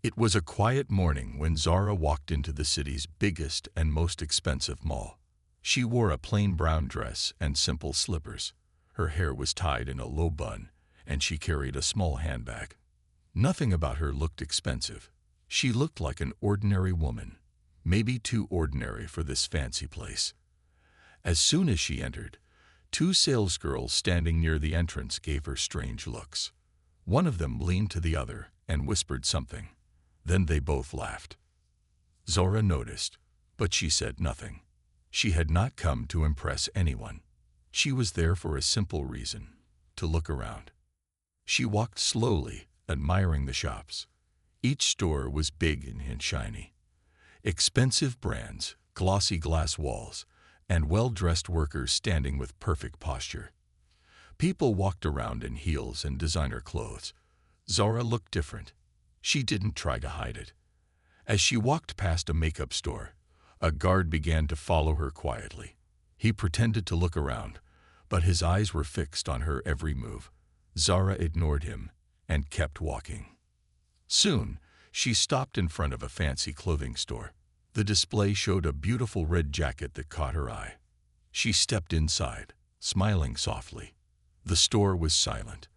It was a quiet morning when Zara walked into the city's biggest and most expensive mall. She wore a plain brown dress and simple slippers. Her hair was tied in a low bun, and she carried a small handbag. Nothing about her looked expensive. She looked like an ordinary woman, maybe too ordinary for this fancy place. As soon as she entered, two salesgirls standing near the entrance gave her strange looks. One of them leaned to the other and whispered something. Then they both laughed. Zara noticed, but she said nothing. She had not come to impress anyone. She was there for a simple reason: to look around. She walked slowly, admiring the shops. Each store was big and shiny. Expensive brands, glossy glass walls, and well-dressed workers standing with perfect posture. People walked around in heels and designer clothes. Zara looked different. She didn't try to hide it. As she walked past a makeup store, a guard began to follow her quietly. He pretended to look around, but his eyes were fixed on her every move. Zara ignored him and kept walking. Soon, she stopped in front of a fancy clothing store. The display showed a beautiful red jacket that caught her eye. She stepped inside, smiling softly. The store was silent.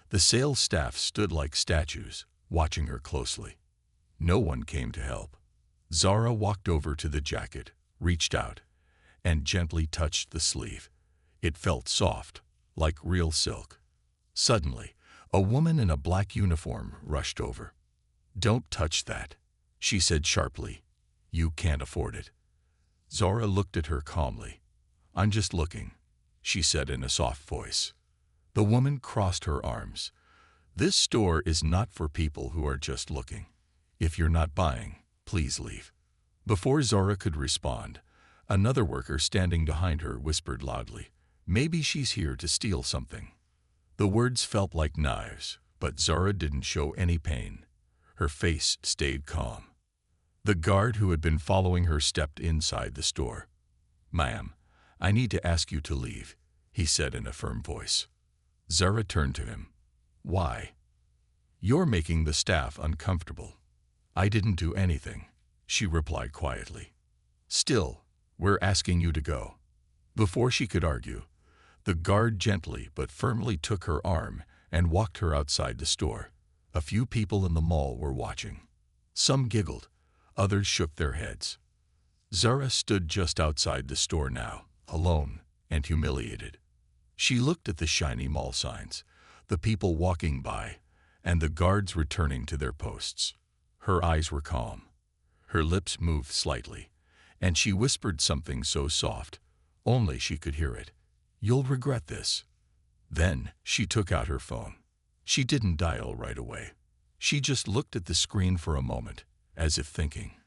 The sales staff stood like statues, watching her closely. No one came to help. Zara walked over to the jacket, reached out, and gently touched the sleeve. It felt soft, like real silk. Suddenly, a woman in a black uniform rushed over. "Don't touch that," she said sharply. "You can't afford it." Zara looked at her calmly. "I'm just looking," she said in a soft voice. The woman crossed her arms. "This store is not for people who are just looking. If you're not buying, please leave." Before Zara could respond, another worker standing behind her whispered loudly, "Maybe she's here to steal something." The words felt like knives, but Zara didn't show any pain. Her face stayed calm. The guard who had been following her stepped inside the store. "Ma'am, I need to ask you to leave," he said in a firm voice. Zara turned to him. "Why?" "You're making the staff uncomfortable." "I didn't do anything," she replied quietly. "Still, we're asking you to go." Before she could argue, the guard gently but firmly took her arm and walked her outside the store. A few people in the mall were watching. Some giggled, others shook their heads. Zara stood just outside the store now, alone and humiliated. She looked at the shiny mall signs, the people walking by, and the guards returning to their posts. Her eyes were calm. Her lips moved slightly, and she whispered something so soft, only she could hear it. "You'll regret this." Then she took out her phone. She didn't dial right away. She just looked at the screen for a moment, as if thinking.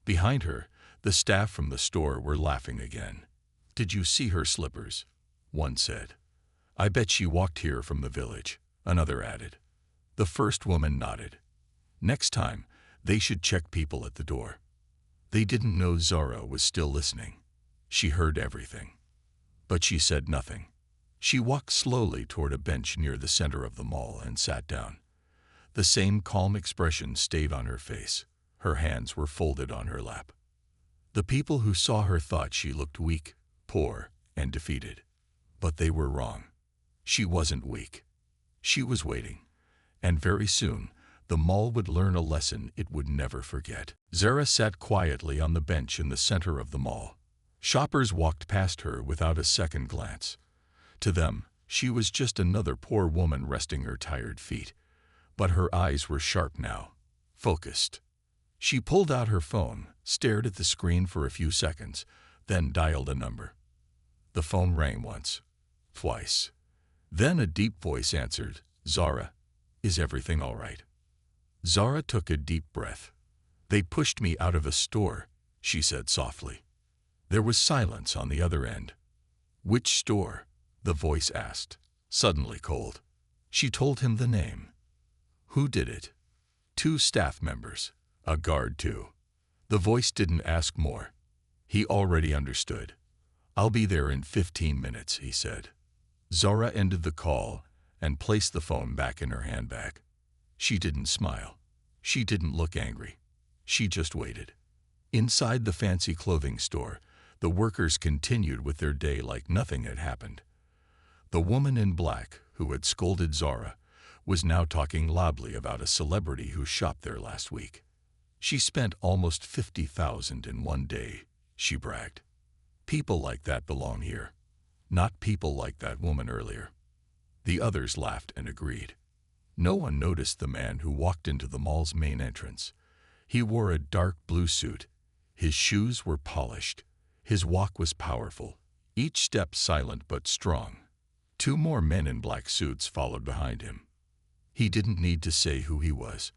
Behind her, the staff from the store were laughing again. "Did you see her slippers?" one said. "I bet she walked here from the village," another added. The first woman nodded. Next time, they should check people at the door. They didn't know Zara was still listening. She heard everything. But she said nothing. She walked slowly toward a bench near the center of the mall and sat down. The same calm expression stayed on her face. Her hands were folded on her lap. The people who saw her thought she looked weak, poor, and defeated. But they were wrong. She wasn't weak. She was waiting. And very soon, the mall would learn a lesson it would never forget. Zara sat quietly on the bench in the center of the mall. Shoppers walked past her without a second glance. To them, she was just another poor woman resting her tired feet. But her eyes were sharp now, focused. She pulled out her phone, stared at the screen for a few seconds, then dialed a number. The phone rang once, twice. Then a deep voice answered, "Zara, is everything all right?" Zara took a deep breath. "They pushed me out of a store," she said softly. There was silence on the other end. "Which store?" the voice asked, suddenly cold. She told him the name. "Who did it?" "Two staff members. A guard, too." The voice didn't ask more. He already understood. "I'll be there in 15 minutes, he said. Zara ended the call and placed the phone back in her handbag. She didn't smile. She didn't look angry. She just waited. Inside the fancy clothing store, the workers continued with their day like nothing had happened. The woman in black, who had scolded Zara, was now talking loudly about a celebrity who shopped there last week. She spent almost $50,000 in one day, she bragged. People like that belong here, not people like that woman earlier. The others laughed and agreed. No one noticed the man who walked into the mall's main entrance. He wore a dark blue suit. His shoes were polished. His walk was powerful, each step silent but strong. Two more men in black suits followed behind him. He didn't need to say who he was.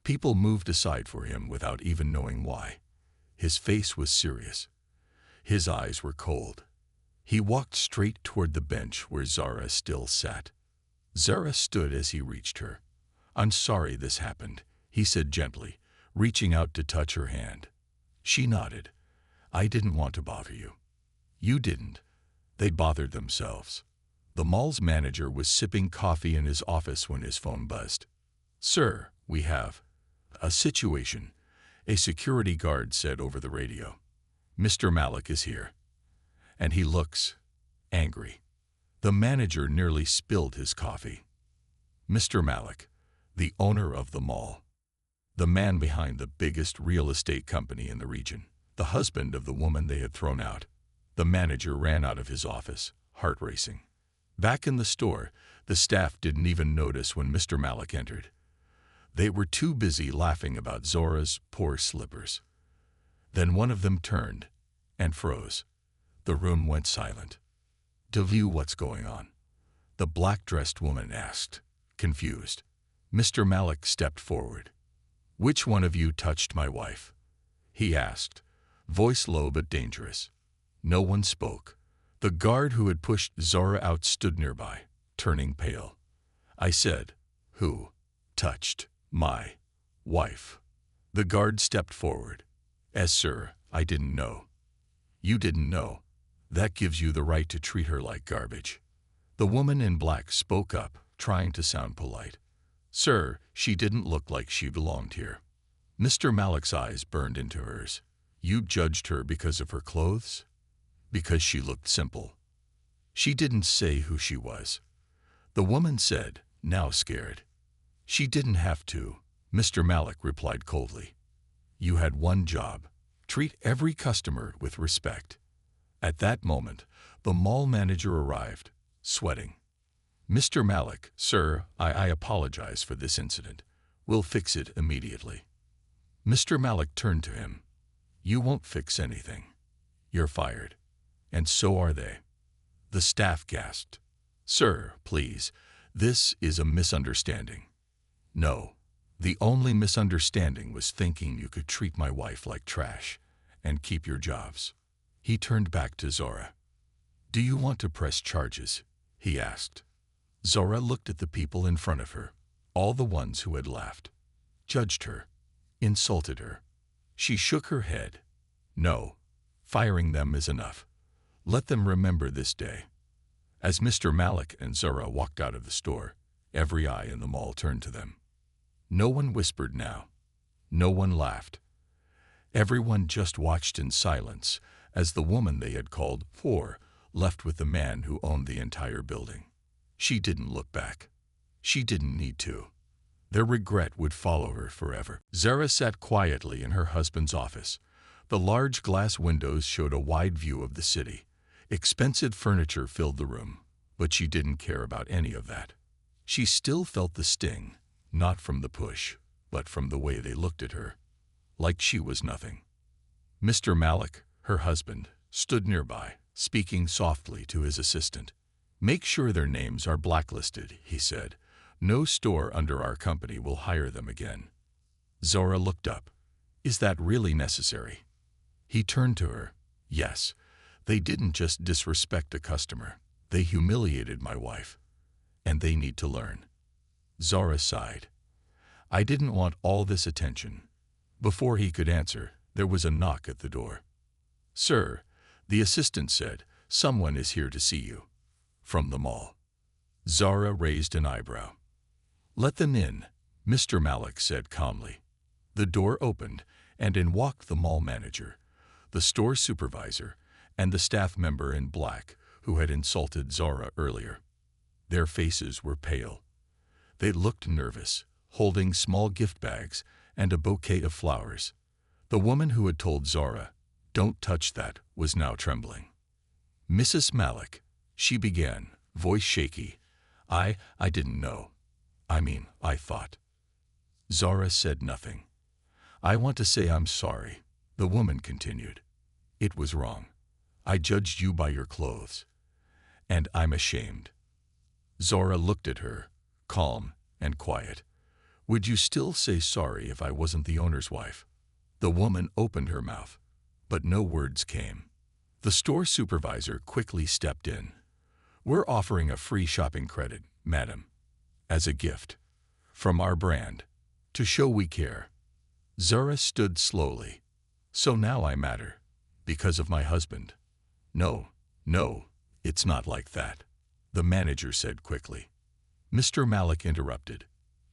People moved aside for him without even knowing why. His face was serious. His eyes were cold. He walked straight toward the bench where Zara still sat. Zara stood as he reached her. "I'm sorry this happened," he said gently, reaching out to touch her hand. She nodded. "I didn't want to bother you." "You didn't." They'd bothered themselves. The mall's manager was sipping coffee in his office when his phone buzzed. "Sir, we have a situation," a security guard said over the radio. "Mr. Malik is here. And he looks angry." The manager nearly spilled his coffee. Mr. Malik, the owner of the mall, the man behind the biggest real estate company in the region, the husband of the woman they had thrown out. The manager ran out of his office, heart racing. Back in the store, the staff didn't even notice when Mr. Malik entered. They were too busy laughing about Zora's poor slippers. Then one of them turned and froze. The room went silent. "Deview, what's going on?" the black-dressed woman asked, confused. Mr. Malik stepped forward. "Which one of you touched my wife?" he asked, voice low but dangerous. No one spoke. The guard who had pushed Zara out stood nearby, turning pale. "I said, who touched my wife?" The guard stepped forward. "Sir, I didn't know." "You didn't know? That gives you the right to treat her like garbage." The woman in black spoke up, trying to sound polite. "Sir, she didn't look like she belonged here." Mr. Malik's eyes burned into hers. "You judged her because of her clothes?" "Because she looked simple." "She didn't say who she was." The woman said, now scared. "She didn't have to," Mr. Malik replied coldly. "You had one job: treat every customer with respect." At that moment, the mall manager arrived, sweating. "Mr. Malik, sir, I apologize for this incident. We'll fix it immediately." Mr. Malik turned to him. "You won't fix anything. You're fired. And so are they." The staff gasped. "Sir, please, this is a misunderstanding." "No, the only misunderstanding was thinking you could treat my wife like trash and keep your jobs." He turned back to Zora. "Do you want to press charges?" he asked. Zora looked at the people in front of her, all the ones who had laughed, judged her, insulted her. She shook her head. "No, firing them is enough. Let them remember this day." As Mr. Malik and Zora walked out of the store, every eye in the mall turned to them. No one whispered now. No one laughed. Everyone just watched in silence as the woman they had called poor left with the man who owned the entire building. She didn't look back. She didn't need to. Their regret would follow her forever. Zara sat quietly in her husband's office. The large glass windows showed a wide view of the city. Expensive furniture filled the room, but she didn't care about any of that. She still felt the sting, not from the push, but from the way they looked at her, like she was nothing. Mr. Malik, her husband, stood nearby, speaking softly to his assistant. "Make sure their names are blacklisted," he said. "No store under our company will hire them again." Zora looked up. "Is that really necessary?" He turned to her. "Yes. They didn't just disrespect a customer. They humiliated my wife. And they need to learn." Zora sighed. "I didn't want all this attention." Before he could answer, there was a knock at the door. "Sir," the assistant said, "someone is here to see you." From the mall. Zara raised an eyebrow. "Let them in," Mr. Malik said calmly. The door opened, and in walked the mall manager, the store supervisor, and the staff member in black who had insulted Zara earlier. Their faces were pale. They looked nervous, holding small gift bags and a bouquet of flowers. The woman who had told Zara, "Don't touch that," was now trembling. "Mrs. Malik," she began, voice shaky, I didn't know. I thought." Zara said nothing. "I want to say I'm sorry," the woman continued. "It was wrong. I judged you by your clothes. And I'm ashamed." Zara looked at her, calm and quiet. "Would you still say sorry if I wasn't the owner's wife?" The woman opened her mouth, but no words came. The store supervisor quickly stepped in. "We're offering a free shopping credit, madam, as a gift, from our brand, to show we care." Zara stood slowly. "So now I matter, because of my husband." No, it's not like that," the manager said quickly. Mr. Malik interrupted.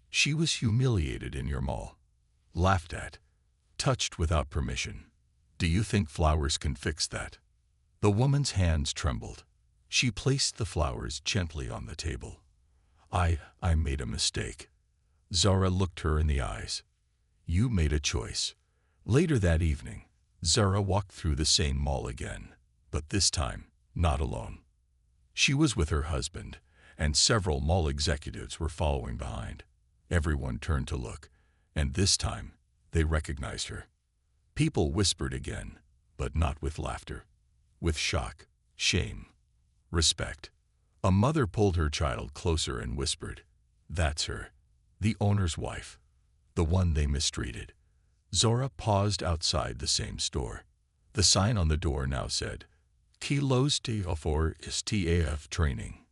"She was humiliated in your mall, laughed at, touched without permission. Do you think flowers can fix that?" The woman's hands trembled. She placed the flowers gently on the table. I made a mistake." Zara looked her in the eyes. "You made a choice." Later that evening, Zara walked through the same mall again, but this time, not alone. She was with her husband, and several mall executives were following behind. Everyone turned to look, and this time, they recognized her. People whispered again, but not with laughter. With shock, shame, respect. A mother pulled her child closer and whispered, "That's her, the owner's wife, the one they mistreated." Zara paused outside the same store. The sign on the door now said, "Kilos TF4 is TAF training."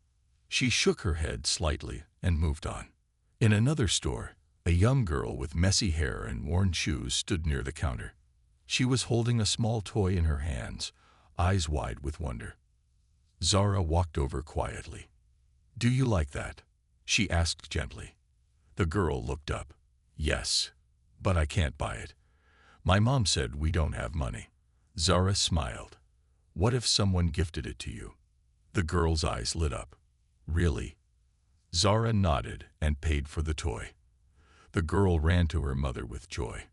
She shook her head slightly and moved on. In another store, a young girl with messy hair and worn shoes stood near the counter. She was holding a small toy in her hands, eyes wide with wonder. Zara walked over quietly. "Do you like that?" she asked gently. The girl looked up. "Yes, but I can't buy it. My mom said we don't have money." Zara smiled. "What if someone gifted it to you?" The girl's eyes lit up. "Really?" Zara nodded and paid for the toy. The girl ran to her mother with joy.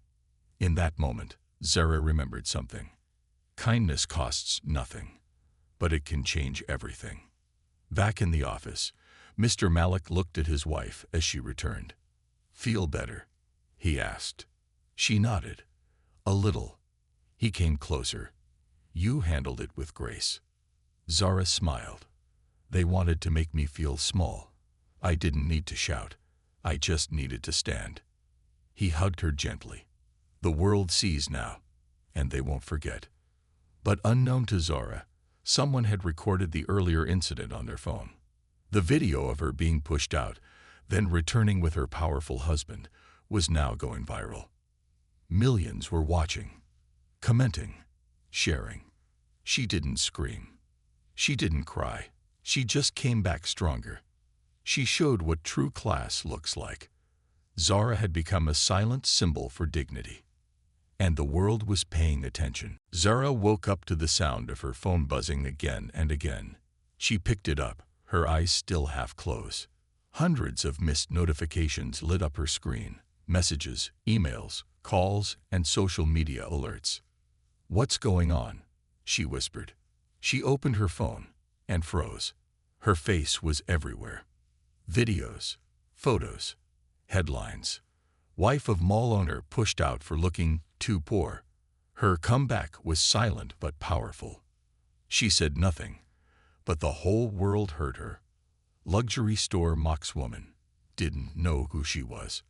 In that moment, Zara remembered something. Kindness costs nothing, but it can change everything. Back in the office, Mr. Malik looked at his wife as she returned. "Feel better?" he asked. She nodded. "A little." He came closer. "You handled it with grace." Zara smiled. "They wanted to make me feel small. I didn't need to shout. I just needed to stand." He hugged her gently. "The world sees now, and they won't forget." But unknown to Zara, someone had recorded the earlier incident on their phone. The video of her being pushed out, then returning with her powerful husband, was now going viral. Millions were watching, commenting, sharing. She didn't scream. She didn't cry. She just came back stronger. She showed what true class looks like. Zara had become a silent symbol for dignity. And the world was paying attention. Zara woke up to the sound of her phone buzzing again and again. She picked it up, her eyes still half closed. Hundreds of missed notifications lit up her screen. Messages, emails, calls, and social media alerts. "What's going on?" she whispered. She opened her phone and froze. Her face was everywhere. Videos, photos, headlines. Wife of mall owner pushed out for looking too poor. Her comeback was silent but powerful. She said nothing, but the whole world heard her. Luxury store mocks woman. Didn't know who she was.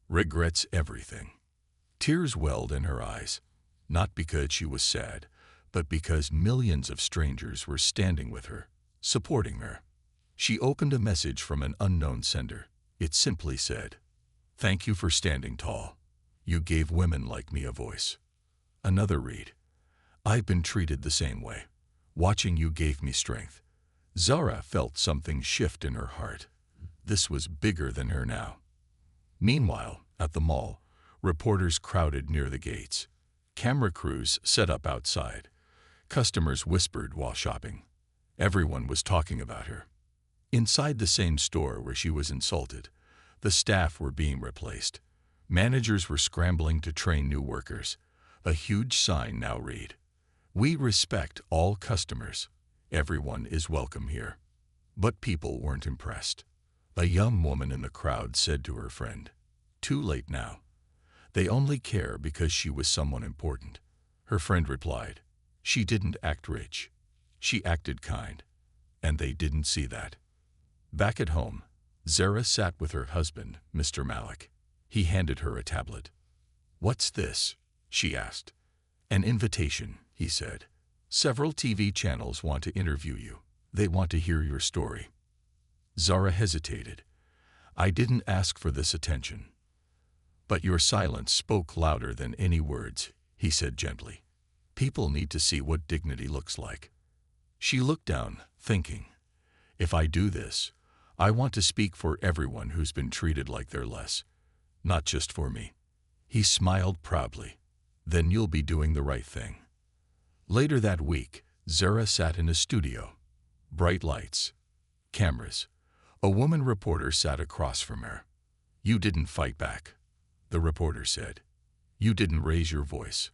Regrets everything. Tears welled in her eyes, not because she was sad, but because millions of strangers were standing with her, supporting her. She opened a message from an unknown sender. It simply said, "Thank you for standing tall. You gave women like me a voice." Another read, "I've been treated the same way. Watching you gave me strength." Zara felt something shift in her heart. This was bigger than her now. Meanwhile, at the mall, Reporters crowded near the gates. Camera crews set up outside. Customers whispered while shopping. Everyone was talking about her. Inside the same store where she was insulted, the staff were being replaced. Managers were scrambling to train new workers. A huge sign now read, "We respect all customers. Everyone is welcome here." But people weren't impressed. A young woman in the crowd said to her friend, "Too late now. They only care because she was someone important." Her friend replied, "She didn't act rich. She acted kind. And they didn't see that." Back at home, Zara sat with her husband, Mr. Malik. He handed her a tablet. "What's this?" she asked. "An invitation," he said. "Several TV channels want to interview you. They want to hear your story." Zara hesitated. "I didn't ask for this attention." "But your silence spoke louder than any words," he said gently. "People need to see what dignity looks like." She looked down, thinking, "If I do this, I want to speak for everyone who's been treated like they're less, not just for me." He smiled proudly. "Then you'll be doing the right thing." Later that week, Zara sat in a studio. Bright lights, cameras. A woman reporter sat across from her. "You didn't fight back," the reporter said. "You didn't raise your voice.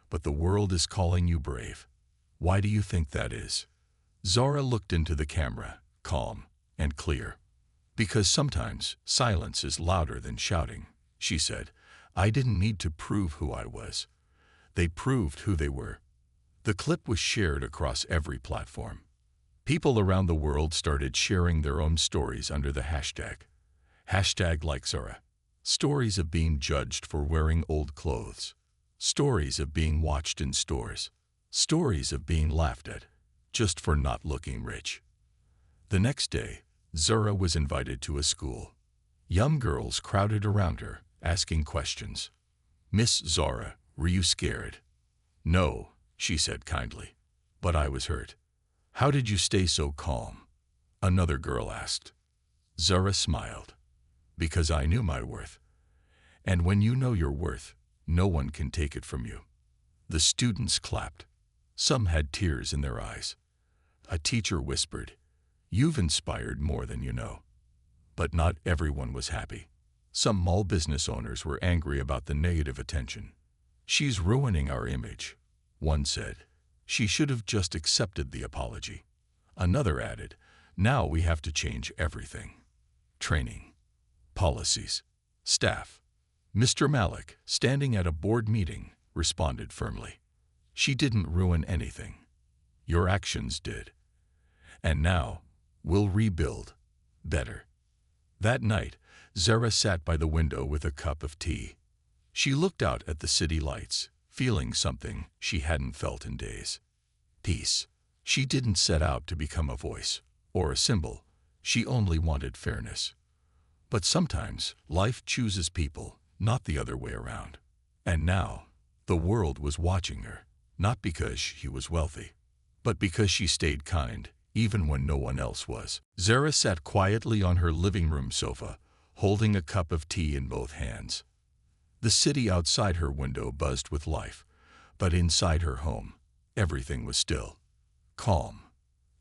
But the world is calling you brave. Why do you think that is?" Zara looked into the camera, calm and clear. "Because sometimes silence is louder than shouting," she said. "I didn't need to prove who I was. They proved who they were." The clip was shared across every platform. People around the world started sharing their own stories under the hashtag like Zara. Stories of being judged for wearing old clothes. Stories of being watched in stores. Stories of being laughed at just for not looking rich. The next day, Zara was invited to a school. Young girls crowded around her, asking questions. "Miss Zara, were you scared?" "No," she said kindly. "But I was hurt." "How did you stay so calm?" another girl asked. Zara smiled. "Because I knew my worth. And when you know your worth, no one can take it from you." The students clapped. Some had tears in their eyes. A teacher whispered, "You've inspired more than you know." But not everyone was happy. Some mall business owners were angry about the negative attention. "She's ruining our image," one said. "She should have just accepted the apology." Another added, "Now we have to change everything. Training, policies, staff." Mr. Malik, standing at a board meeting, responded firmly, "She didn't ruin anything. Your actions did. And now, we'll rebuild better." That night, Zara sat by the window with a cup of tea. She looked out at the city lights, feeling something she hadn't felt in days. Peace. She didn't set out to become a voice or a symbol. She only wanted fairness. But sometimes life chooses people, not the other way around. And now, the world was watching her, not because she was wealthy, but because she stayed kind, even when no one else was. Zara sat quietly on her living room sofa, holding a cup of tea in both hands. The city outside her window buzzed with life, but inside her home, everything was still. Calm.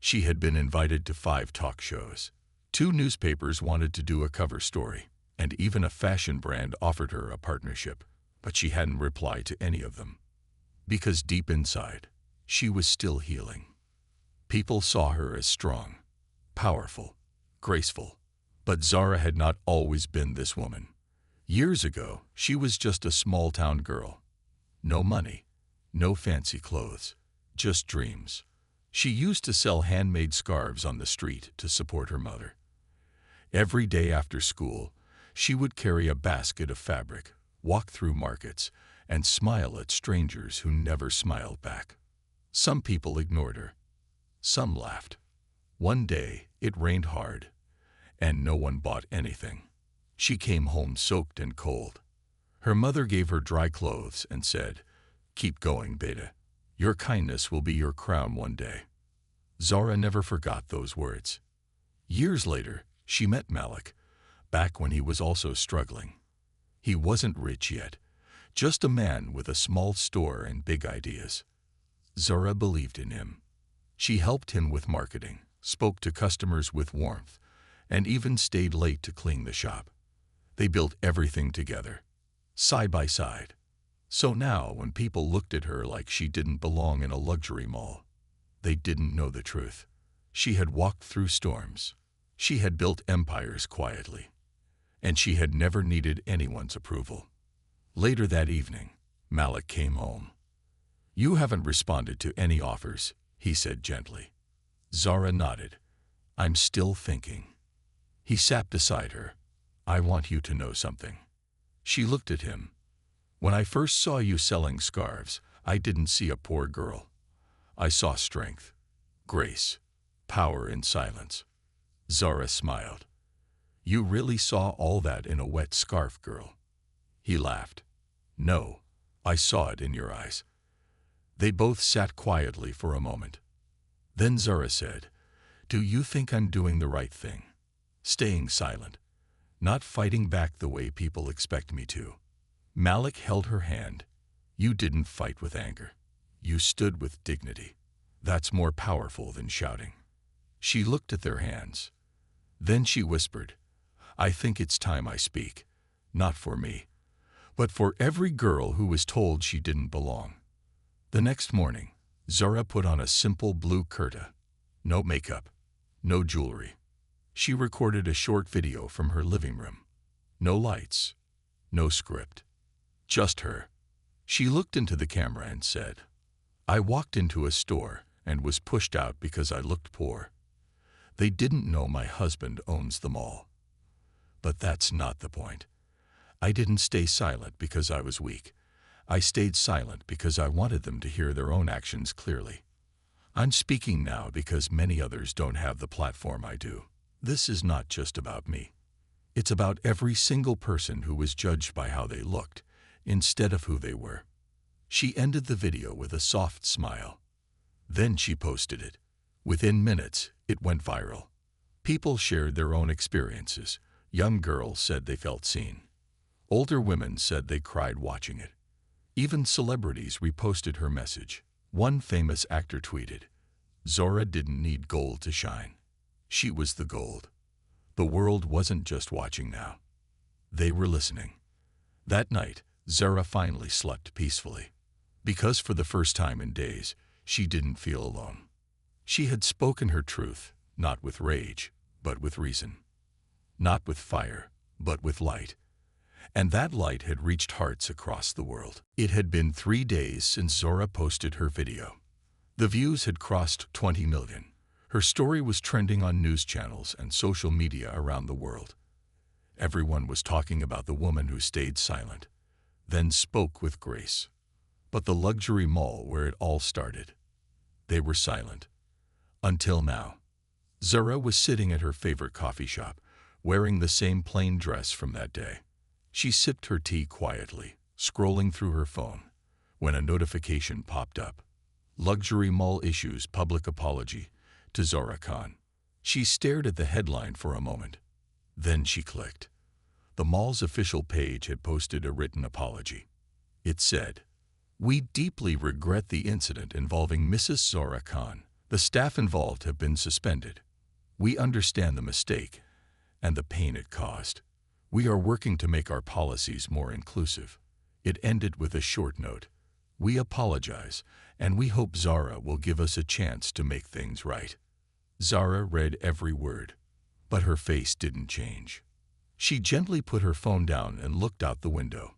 She had been invited to 5 talk shows. 2 newspapers wanted to do a cover story, and even a fashion brand offered her a partnership, but she hadn't replied to any of them. Because deep inside, she was still healing. People saw her as strong, powerful, graceful. But Zara had not always been this woman. Years ago, she was just a small-town girl. No money, no fancy clothes, just dreams. She used to sell handmade scarves on the street to support her mother. Every day after school, she would carry a basket of fabric, walk through markets, and smile at strangers who never smiled back. Some people ignored her. Some laughed. One day, it rained hard, and no one bought anything. She came home soaked and cold. Her mother gave her dry clothes and said, "Keep going, Beta. Your kindness will be your crown one day." Zara never forgot those words. Years later, she met Malik, back when he was also struggling. He wasn't rich yet, Just a man with a small store and big ideas. Zara believed in him. She helped him with marketing, spoke to customers with warmth, and even stayed late to clean the shop. They built everything together, side by side. So now, when people looked at her like she didn't belong in a luxury mall, they didn't know the truth. She had walked through storms. She had built empires quietly. And she had never needed anyone's approval. Later that evening, Malik came home. "You haven't responded to any offers," he said gently. Zara nodded. "I'm still thinking." He sat beside her. "I want you to know something." She looked at him. "When I first saw you selling scarves, I didn't see a poor girl. I saw strength, grace, power in silence." Zara smiled. "You really saw all that in a wet scarf, girl?" He laughed. "No, I saw it in your eyes." They both sat quietly for a moment. Then Zara said, "Do you think I'm doing the right thing? Staying silent, not fighting back the way people expect me to?" Malik held her hand. "You didn't fight with anger. You stood with dignity. That's more powerful than shouting." She looked at their hands. Then she whispered, "I think it's time I speak, not for me, but for every girl who was told she didn't belong." The next morning, Zara put on a simple blue kurta. No makeup, no jewelry. She recorded a short video from her living room. No lights, no script. Just her. She looked into the camera and said, "I walked into a store and was pushed out because I looked poor. They didn't know my husband owns them all. But that's not the point. I didn't stay silent because I was weak. I stayed silent because I wanted them to hear their own actions clearly. I'm speaking now because many others don't have the platform I do. This is not just about me. It's about every single person who was judged by how they looked, instead of who they were." She ended the video with a soft smile. Then she posted it. Within minutes, it went viral. People shared their own experiences. Young girls said they felt seen. Older women said they cried watching it. Even celebrities reposted her message. One famous actor tweeted, "Zara didn't need gold to shine. She was the gold." The world wasn't just watching now. They were listening. That night, Zara finally slept peacefully. Because for the first time in days, she didn't feel alone. She had spoken her truth, not with rage, but with reason. Not with fire, but with light. And that light had reached hearts across the world. It had been 3 days since Zara posted her video. The views had crossed 20 million. Her story was trending on news channels and social media around the world. Everyone was talking about the woman who stayed silent, then spoke with grace. But the luxury mall where it all started, they were silent. Until now. Zara was sitting at her favorite coffee shop, wearing the same plain dress from that day. She sipped her tea quietly, scrolling through her phone, when a notification popped up. "Luxury mall issues public apology to Zara Khan." She stared at the headline for a moment. Then she clicked. The mall's official page had posted a written apology. It said, "We deeply regret the incident involving Mrs. Zara Khan. The staff involved have been suspended. We understand the mistake and the pain it caused. We are working to make our policies more inclusive." It ended with a short note. "We apologize, and we hope Zara will give us a chance to make things right." Zara read every word, but her face didn't change. She gently put her phone down and looked out the window.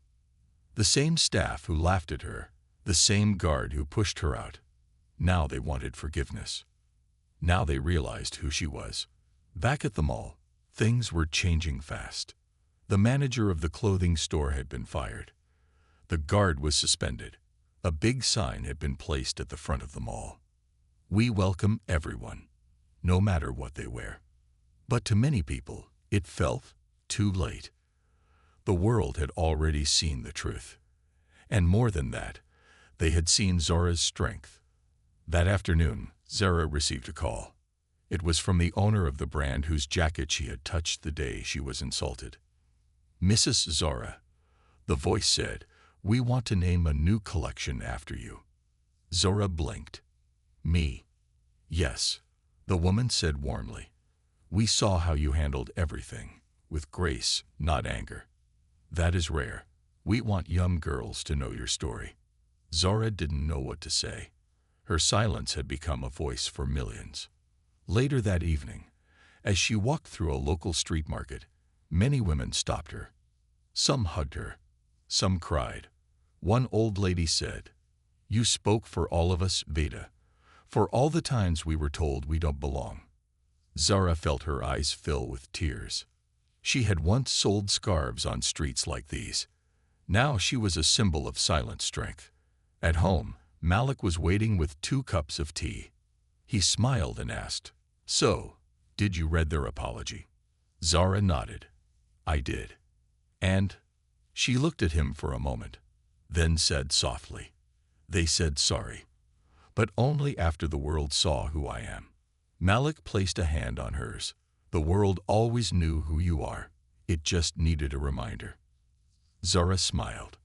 The same staff who laughed at her, the same guard who pushed her out. Now they wanted forgiveness. Now they realized who she was. Back at the mall, things were changing fast. The manager of the clothing store had been fired. The guard was suspended. A big sign had been placed at the front of the mall. "We welcome everyone, no matter what they wear." But to many people, it felt too late. The world had already seen the truth. And more than that, they had seen Zara's strength. That afternoon, Zara received a call. It was from the owner of the brand whose jacket she had touched the day she was insulted. "Mrs. Zara," the voice said, We want to name a new collection after you. Zora blinked. Me? Yes, the woman said warmly. We saw how you handled everything, with grace, not anger. That is rare. We want young girls to know your story. Zora didn't know what to say. Her silence had become a voice for millions. Later that evening, as she walked through a local street market, many women stopped her. Some hugged her. Some cried. One old lady said, "You spoke for all of us, Veda, for all the times we were told we don't belong." Zara felt her eyes fill with tears. She had once sold scarves on streets like these. Now she was a symbol of silent strength. At home, Malik was waiting with 2 cups of tea. He smiled and asked, "So, did you read their apology?" Zara nodded. "I did." "And?" She looked at him for a moment, then said softly, "They said sorry, but only after the world saw who I am." Malik placed a hand on hers. "The world always knew who you are. It just needed a reminder." Zara smiled.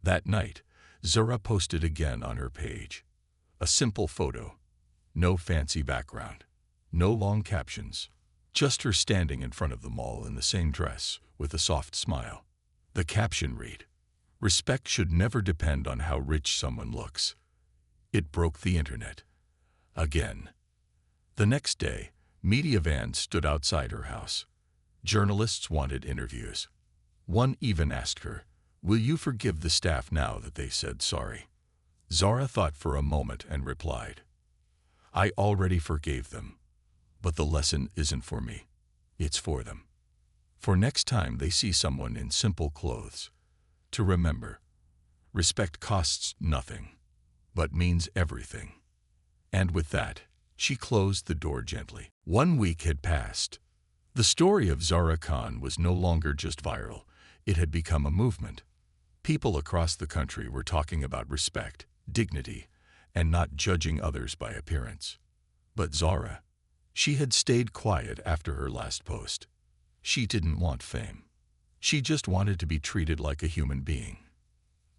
That night, Zara posted again on her page. A simple photo. No fancy background. No long captions. Just her standing in front of the mall in the same dress, with a soft smile. The caption read, "Respect should never depend on how rich someone looks." It broke the internet. Again. The next day, media vans stood outside her house. Journalists wanted interviews. One even asked her, "Will you forgive the staff now that they said sorry?" Zara thought for a moment and replied, "I already forgave them. But the lesson isn't for me. It's for them. For next time they see someone in simple clothes. To remember, respect costs nothing, but means everything." And with that, she closed the door gently. 1 week had passed. The story of Zara Khan was no longer just viral. It had become a movement. People across the country were talking about respect, dignity, and not judging others by appearance. But Zara, she had stayed quiet after her last post. She didn't want fame. She just wanted to be treated like a human being.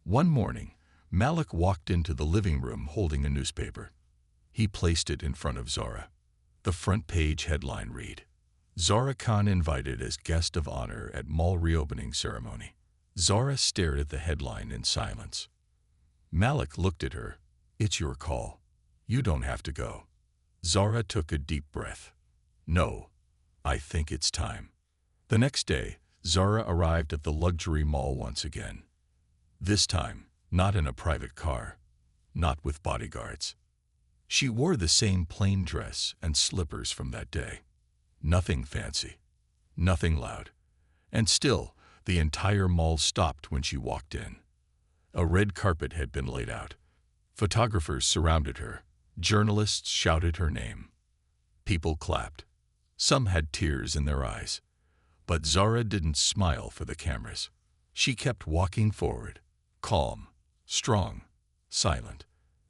One morning, Malik walked into the living room holding a newspaper. He placed it in front of Zara. The front page headline read, "Zara Khan invited as guest of honor at mall reopening ceremony." Zara stared at the headline in silence. Malik looked at her. "It's your call. You don't have to go." Zara took a deep breath. "No, I think it's time." The next day, Zara arrived at the luxury mall once again. This time, not in a private car, not with bodyguards. She wore the same plain dress and slippers from that day. Nothing fancy, nothing loud. And still, the entire mall stopped when she walked in. A red carpet had been laid out. Photographers surrounded her. Journalists shouted her name. People clapped. Some had tears in their eyes. But Zara didn't smile for the cameras. She kept walking forward, calm, strong, silent,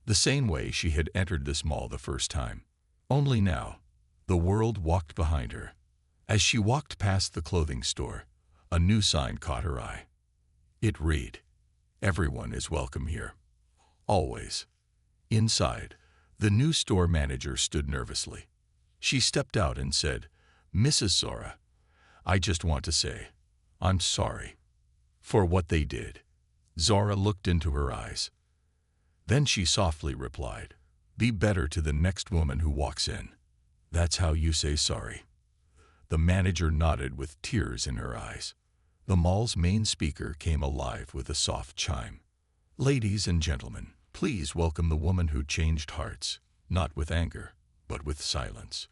the same way she had entered this mall the first time. Only now, the world walked behind her. As she walked past the clothing store, a new sign caught her eye. It read, "Everyone is welcome here. Always." Inside, the new store manager stood nervously. She stepped out and said, "Mrs. Zara, I just want to say, I'm sorry for what they did." Zara looked into her eyes. Then she softly replied, "Be better to the next woman who walks in. That's how you say sorry." The manager nodded with tears in her eyes. The mall's main speaker came alive with a soft chime. "Ladies and gentlemen, please welcome the woman who changed hearts, not with anger, but with silence."